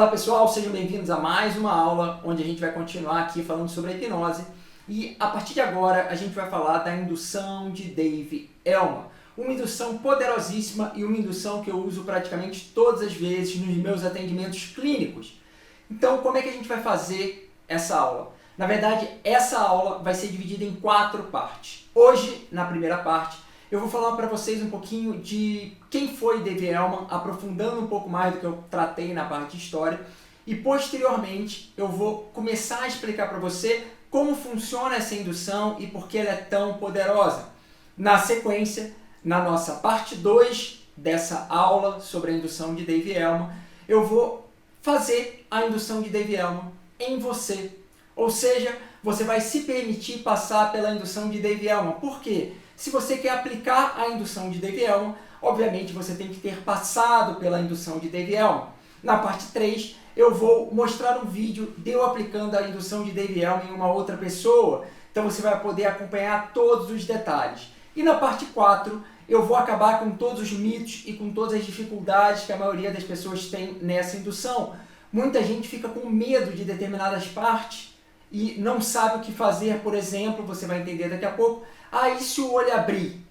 Olá pessoal, sejam bem-vindos a mais uma aula onde a gente vai continuar aqui falando sobre a hipnose e a partir de agora a gente vai falar da indução de Dave Elman, uma indução poderosíssima e uma indução que eu uso praticamente todas as vezes nos meus atendimentos clínicos. Então, como é que a gente vai fazer essa aula? Na verdade, essa aula vai ser dividida em 4 partes. Hoje, na primeira parte, eu vou falar para vocês um pouquinho de quem foi Dave Elman, aprofundando um pouco mais do que eu tratei na parte de história. E posteriormente eu vou começar a explicar para você como funciona essa indução e por que ela é tão poderosa. Na sequência, na nossa parte 2 dessa aula sobre a indução de Dave Elman, eu vou fazer a indução de Dave Elman em você. Ou seja, você vai se permitir passar pela indução de Dave Elman. Por quê? Se você quer aplicar a indução de Dave Elman, obviamente você tem que ter passado pela indução de Dave Elman. Na parte 3, eu vou mostrar um vídeo de eu aplicando a indução de Dave Elman em uma outra pessoa. Então você vai poder acompanhar todos os detalhes. E na parte 4, eu vou acabar com todos os mitos e com todas as dificuldades que a maioria das pessoas tem nessa indução. Muita gente fica com medo de determinadas partes e não sabe o que fazer. Por exemplo, você vai entender daqui a pouco. E se o olho abrir?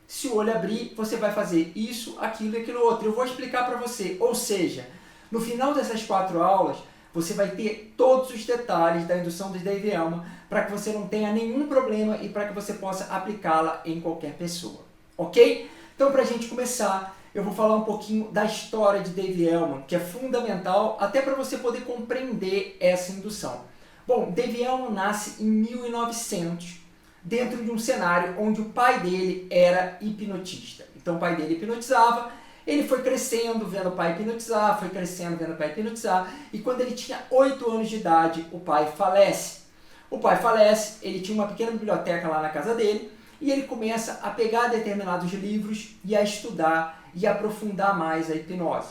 Se o olho abrir, você vai fazer isso, aquilo e aquilo outro. Eu vou explicar para você. Ou seja, no final dessas 4 aulas, você vai ter todos os detalhes da indução de Dave Elman para que você não tenha nenhum problema e para que você possa aplicá-la em qualquer pessoa. Ok? Então, para a gente começar, eu vou falar um pouquinho da história de Dave Elman, que é fundamental até para você poder compreender essa indução. Bom, Dave Elman nasce em 1900, dentro de um cenário onde o pai dele era hipnotista. Então o pai dele hipnotizava, ele foi crescendo vendo o pai hipnotizar, foi crescendo vendo o pai hipnotizar, e quando ele tinha 8 anos de idade, o pai falece. O pai falece, ele tinha uma pequena biblioteca lá na casa dele, e ele começa a pegar determinados livros e a estudar e aprofundar mais a hipnose.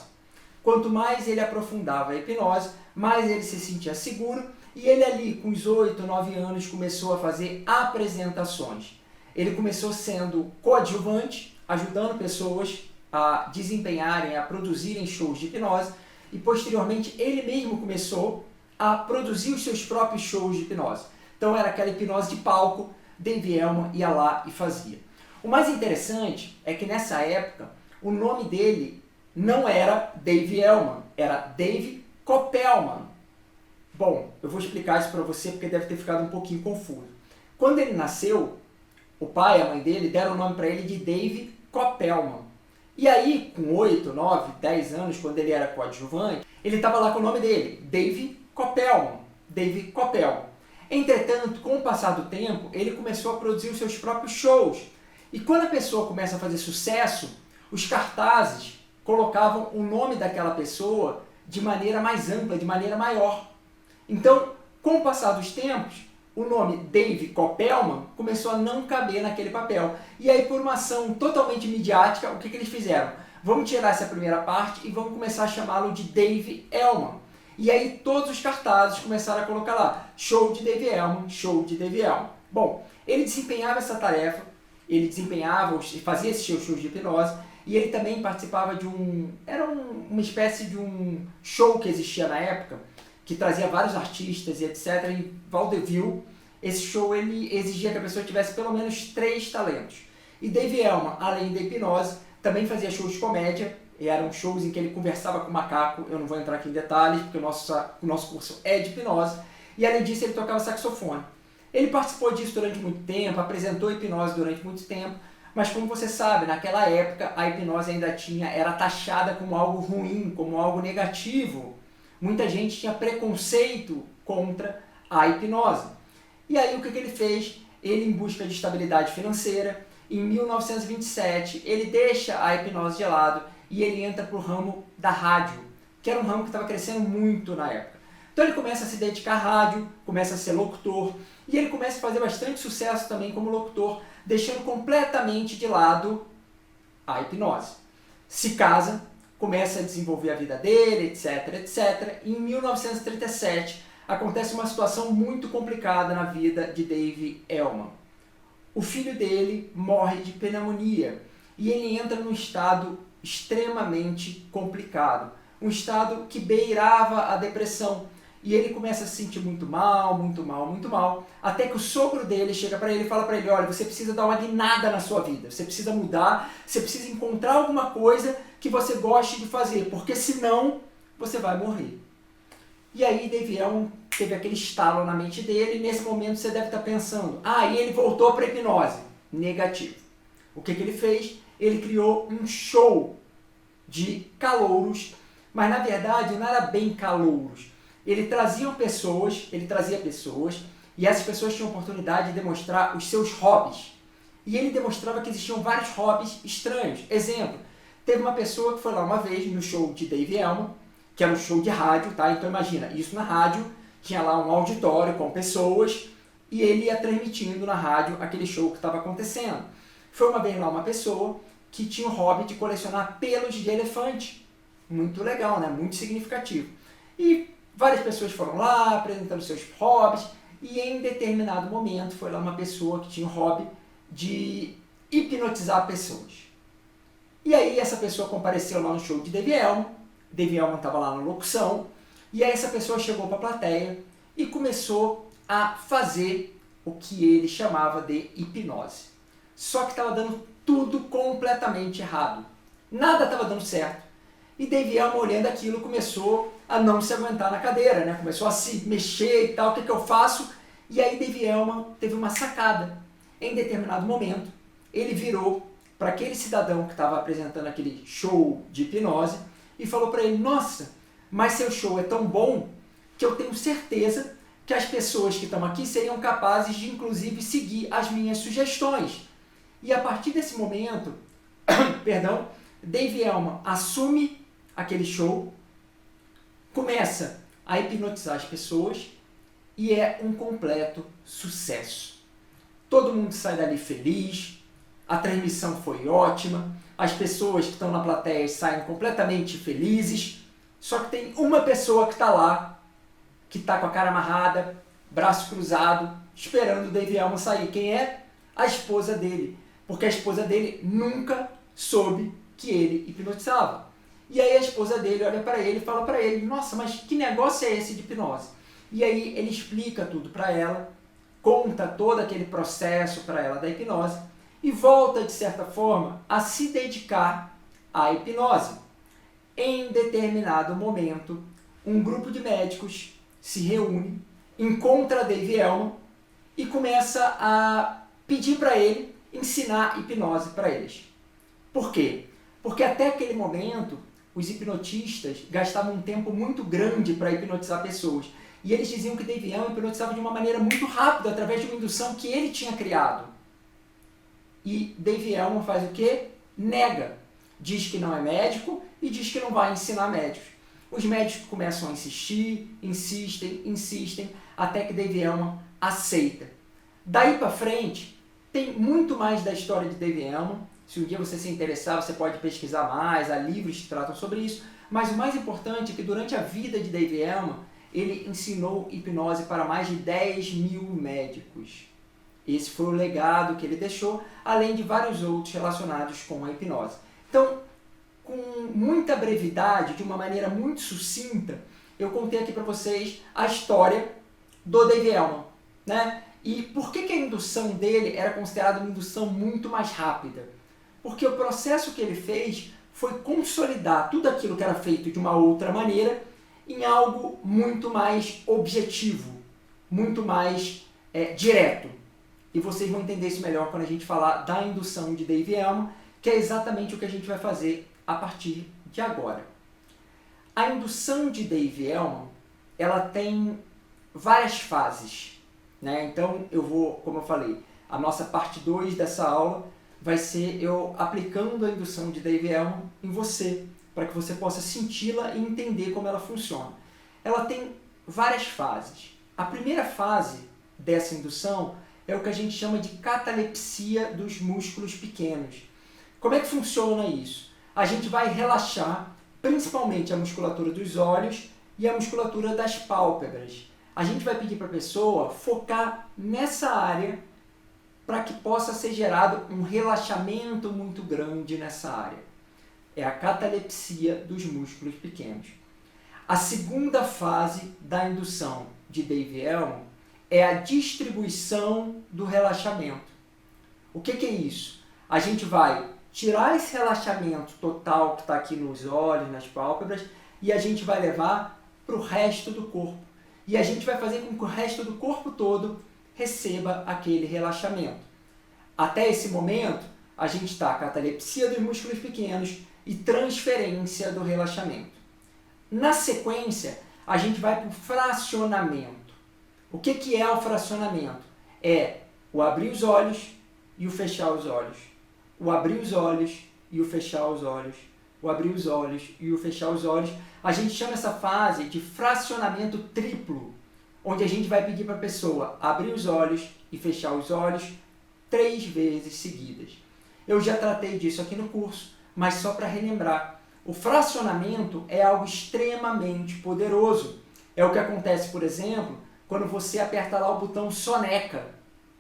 Quanto mais ele aprofundava a hipnose, mais ele se sentia seguro, e ele ali, com os 8, 9 anos, começou a fazer apresentações. Ele começou sendo coadjuvante, ajudando pessoas a desempenharem, a produzirem shows de hipnose, e posteriormente ele mesmo começou a produzir os seus próprios shows de hipnose. Então era aquela hipnose de palco, Dave Elman ia lá e fazia. O mais interessante é que nessa época, o nome dele não era Dave Elman, era Dave Koppelman. Bom, eu vou explicar isso para você porque deve ter ficado um pouquinho confuso. Quando ele nasceu, o pai e a mãe dele deram o nome para ele de Dave Koppelman. E aí, com 8, 9, 10 anos, quando ele era coadjuvante, ele estava lá com o nome dele, Dave Koppelman. Dave Koppelman. Entretanto, com o passar do tempo, ele começou a produzir os seus próprios shows. E quando a pessoa começa a fazer sucesso, os cartazes colocavam o nome daquela pessoa de maneira mais ampla, de maneira maior. Então, com o passar dos tempos, o nome Dave Koppelman começou a não caber naquele papel. E aí, por uma ação totalmente midiática, o que eles fizeram? Vamos tirar essa primeira parte e vamos começar a chamá-lo de Dave Elman. E aí, todos os cartazes começaram a colocar lá, show de Dave Elman, show de Dave Elman. Bom, ele desempenhava essa tarefa, ele fazia esses shows de hipnose, e ele também participava de uma espécie de um show que existia na época, que trazia vários artistas e etc. em vaudeville. Esse show ele exigia que a pessoa tivesse pelo menos 3 talentos. E Dave Elman, além da hipnose, também fazia shows de comédia. E eram shows em que ele conversava com o macaco. Eu não vou entrar aqui em detalhes, porque o nosso curso é de hipnose. E além disso, ele tocava saxofone. Ele participou disso durante muito tempo, apresentou hipnose durante muito tempo. Mas como você sabe, naquela época a hipnose ainda era taxada como algo ruim, como algo negativo. Muita gente tinha preconceito contra a hipnose. E aí o que ele fez? Ele, em busca de estabilidade financeira, em 1927, ele deixa a hipnose de lado e ele entra para o ramo da rádio, que era um ramo que estava crescendo muito na época. Então ele começa a se dedicar à rádio, começa a ser locutor, e ele começa a fazer bastante sucesso também como locutor, deixando completamente de lado a hipnose. Se casa, começa a desenvolver a vida dele, etc, etc. E em 1937, acontece uma situação muito complicada na vida de Dave Elman. O filho dele morre de pneumonia e ele entra num estado extremamente complicado. um estado que beirava a depressão. E ele começa a se sentir muito mal, muito mal, muito mal, até que o sogro dele chega para ele e fala para ele, olha, você precisa dar uma guinada na sua vida, você precisa mudar, você precisa encontrar alguma coisa que você goste de fazer, porque senão você vai morrer. E aí Dave Elman teve aquele estalo na mente dele, e nesse momento você deve estar pensando, e ele voltou para a hipnose. Negativo. O que ele fez? Ele criou um show de calouros, mas na verdade não era bem calouros. Ele trazia pessoas, e essas pessoas tinham a oportunidade de demonstrar os seus hobbies. E ele demonstrava que existiam vários hobbies estranhos. Exemplo, teve uma pessoa que foi lá uma vez no show de Dave Elman, que era um show de rádio, tá? Então imagina, isso na rádio, tinha lá um auditório com pessoas, e ele ia transmitindo na rádio aquele show que estava acontecendo. Foi uma vez lá uma pessoa que tinha o hobby de colecionar pelos de elefante. Muito legal, né? Muito significativo. E várias pessoas foram lá apresentando seus hobbies, e em determinado momento foi lá uma pessoa que tinha o hobby de hipnotizar pessoas. E aí essa pessoa compareceu lá no show de Dave Elman estava lá na locução, e aí essa pessoa chegou para a plateia e começou a fazer o que ele chamava de hipnose. Só que estava dando tudo completamente errado. Nada estava dando certo. E Dave Elman, olhando aquilo, começou a não se aguentar na cadeira, né? Começou a se mexer e tal, o que eu faço? E aí Dave Elman teve uma sacada. Em determinado momento, ele virou para aquele cidadão que estava apresentando aquele show de hipnose e falou para ele, nossa, mas seu show é tão bom que eu tenho certeza que as pessoas que estão aqui seriam capazes de, inclusive, seguir as minhas sugestões. E a partir desse momento, Dave Elman assume aquele show, começa a hipnotizar as pessoas e é um completo sucesso. Todo mundo sai dali feliz, a transmissão foi ótima, as pessoas que estão na plateia saem completamente felizes, só que tem uma pessoa que está lá, que está com a cara amarrada, braço cruzado, esperando o Dave Elman sair. Quem é? A esposa dele. Porque a esposa dele nunca soube que ele hipnotizava. E aí a esposa dele olha para ele e fala para ele, nossa, mas que negócio é esse de hipnose? E aí ele explica tudo para ela, conta todo aquele processo para ela da hipnose e volta, de certa forma, a se dedicar à hipnose. Em determinado momento, um grupo de médicos se reúne, encontra Dave Elman e começa a pedir para ele ensinar hipnose para eles. Por quê? Porque até aquele momento, os hipnotistas gastavam um tempo muito grande para hipnotizar pessoas. E eles diziam que Dave Elman hipnotizava de uma maneira muito rápida, através de uma indução que ele tinha criado. E Dave Elman faz o quê? Nega. Diz que não é médico e diz que não vai ensinar médicos. Os médicos começam a insistir, insistem, até que Dave Elman aceita. Daí para frente, tem muito mais da história de Dave Elman. Se um dia você se interessar, você pode pesquisar mais, há livros que tratam sobre isso. Mas o mais importante é que durante a vida de Dave Elman, ele ensinou hipnose para mais de 10.000 médicos. Esse foi o legado que ele deixou, além de vários outros relacionados com a hipnose. Então, com muita brevidade, de uma maneira muito sucinta, eu contei aqui para vocês a história do Dave Elman, né? E por que a indução dele era considerada uma indução muito mais rápida? Porque o processo que ele fez foi consolidar tudo aquilo que era feito de uma outra maneira em algo muito mais objetivo, muito mais direto. E vocês vão entender isso melhor quando a gente falar da indução de Dave Elman, que é exatamente o que a gente vai fazer a partir de agora. A indução de Dave Elman, ela tem várias fases, né? Então eu vou, como eu falei, a nossa parte 2 dessa aula vai ser eu aplicando a indução de Dave Elman em você, para que você possa senti-la e entender como ela funciona. Ela tem várias fases. A primeira fase dessa indução é o que a gente chama de catalepsia dos músculos pequenos. Como é que funciona isso? A gente vai relaxar principalmente a musculatura dos olhos e a musculatura das pálpebras. A gente vai pedir para a pessoa focar nessa área para que possa ser gerado um relaxamento muito grande nessa área. É a catalepsia dos músculos pequenos. A segunda fase da indução de Dave-Elman é a distribuição do relaxamento. O que é isso? A gente vai tirar esse relaxamento total que está aqui nos olhos, nas pálpebras, e a gente vai levar para o resto do corpo. E a gente vai fazer com que o resto do corpo todo receba aquele relaxamento. Até esse momento, a gente está com a catalepsia dos músculos pequenos e transferência do relaxamento. Na sequência, a gente vai para o fracionamento. O que é o fracionamento? É o abrir os olhos e o fechar os olhos. O abrir os olhos e o fechar os olhos. O abrir os olhos e o fechar os olhos. A gente chama essa fase de fracionamento triplo, onde a gente vai pedir para a pessoa abrir os olhos e fechar os olhos 3 vezes seguidas. Eu já tratei disso aqui no curso, mas só para relembrar. O fracionamento é algo extremamente poderoso. É o que acontece, por exemplo, quando você aperta lá o botão soneca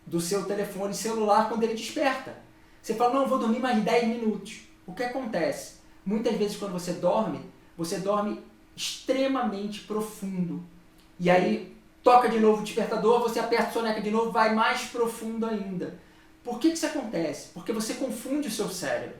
do seu telefone celular quando ele desperta. Você fala, não, eu vou dormir mais 10 minutos. O que acontece? Muitas vezes quando você dorme extremamente profundo. E aí toca de novo o despertador, você aperta o soneca de novo, vai mais profundo ainda. Por que isso acontece? Porque você confunde o seu cérebro.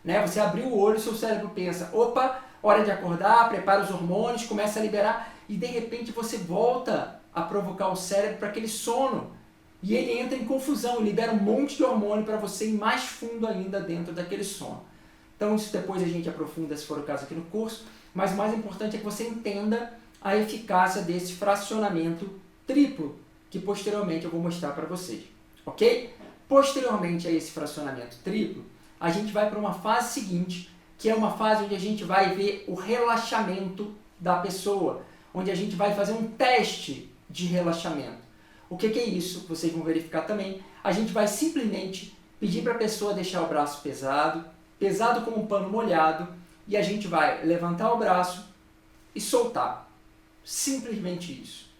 Né? Você abriu o olho, o seu cérebro pensa, opa, hora de acordar, prepara os hormônios, começa a liberar, e de repente você volta a provocar o cérebro para aquele sono. E ele entra em confusão, libera um monte de hormônio para você ir mais fundo ainda dentro daquele sono. Então isso depois a gente aprofunda, se for o caso aqui no curso, mas o mais importante é que você entenda a eficácia desse fracionamento triplo, que posteriormente eu vou mostrar para vocês. Ok? Posteriormente a esse fracionamento triplo, a gente vai para uma fase seguinte, que é uma fase onde a gente vai ver o relaxamento da pessoa, onde a gente vai fazer um teste de relaxamento. O que é isso? Vocês vão verificar também. A gente vai simplesmente pedir para a pessoa deixar o braço pesado, pesado como um pano molhado, e a gente vai levantar o braço e soltar. Simplesmente isso.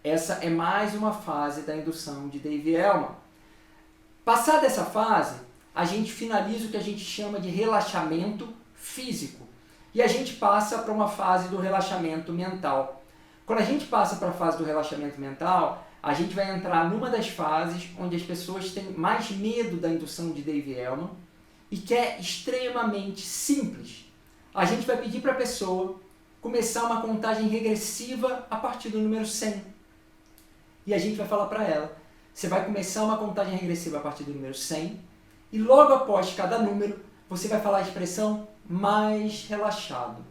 Essa é mais uma fase da indução de Dave-Elman. Passada essa fase, a gente finaliza o que a gente chama de relaxamento físico. E a gente passa para uma fase do relaxamento mental. Quando a gente passa para a fase do relaxamento mental, a gente vai entrar numa das fases onde as pessoas têm mais medo da indução de Dave-Elman e que é extremamente simples. A gente vai pedir para a pessoa começar uma contagem regressiva a partir do número 100. E a gente vai falar para ela, você vai começar uma contagem regressiva a partir do número 100 e logo após cada número você vai falar a expressão mais relaxado.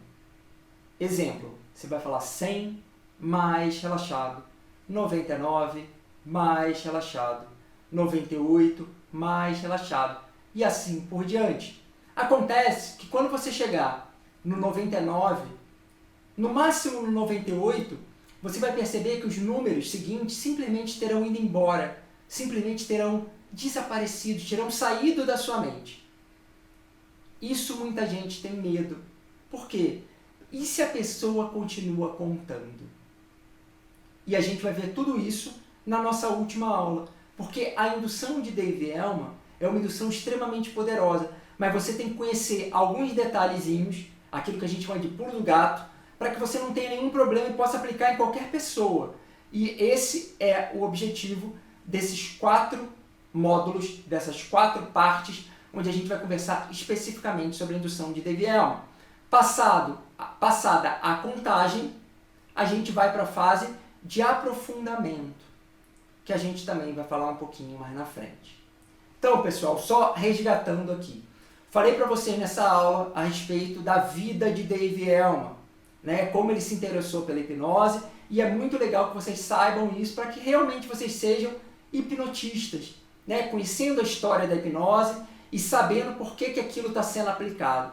Exemplo, você vai falar 100 mais relaxado, 99 mais relaxado, 98 mais relaxado e assim por diante. Acontece que quando você chegar no 99, no máximo no 98, você vai perceber que os números seguintes simplesmente terão ido embora, simplesmente terão desaparecido, terão saído da sua mente. Isso muita gente tem medo. Por quê? E se a pessoa continua contando? E a gente vai ver tudo isso na nossa última aula, porque a indução de Dave-Elman é uma indução extremamente poderosa, mas você tem que conhecer alguns detalhezinhos, aquilo que a gente chama de pulo do gato, para que você não tenha nenhum problema e possa aplicar em qualquer pessoa. E esse é o objetivo desses 4 módulos, dessas 4 partes, onde a gente vai conversar especificamente sobre a indução de Dave-Elman. Passada a contagem, a gente vai para a fase de aprofundamento, que a gente também vai falar um pouquinho mais na frente. Então, pessoal, só resgatando aqui. Falei para vocês nessa aula a respeito da vida de Dave-Elman, né? Como ele se interessou pela hipnose, e é muito legal que vocês saibam isso para que realmente vocês sejam hipnotistas, né? Conhecendo a história da hipnose e sabendo por que aquilo está sendo aplicado.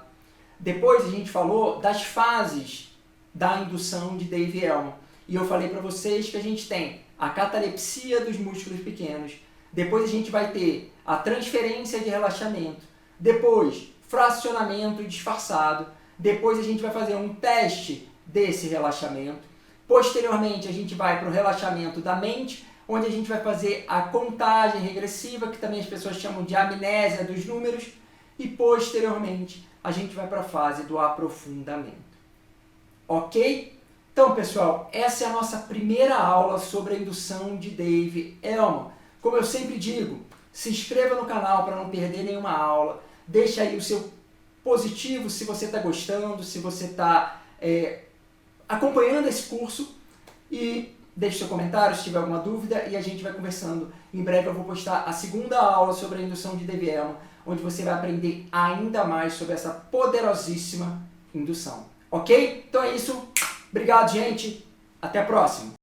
Depois a gente falou das fases da indução de Dave-Elman. E eu falei para vocês que a gente tem a catalepsia dos músculos pequenos, depois a gente vai ter a transferência de relaxamento, depois fracionamento disfarçado, depois a gente vai fazer um teste desse relaxamento, posteriormente a gente vai para o relaxamento da mente, onde a gente vai fazer a contagem regressiva, que também as pessoas chamam de amnésia dos números, e posteriormente a gente vai para a fase do aprofundamento. Ok? Então, pessoal, essa é a nossa primeira aula sobre a indução de Dave Elman. Como eu sempre digo, se inscreva no canal para não perder nenhuma aula, deixa aí o seu positivo se você está gostando, se você está acompanhando esse curso, e deixe seu comentário se tiver alguma dúvida e a gente vai conversando. Em breve eu vou postar a segunda aula sobre a indução de Dave Elman, onde você vai aprender ainda mais sobre essa poderosíssima indução. Ok? Então é isso. Obrigado, gente. Até a próxima.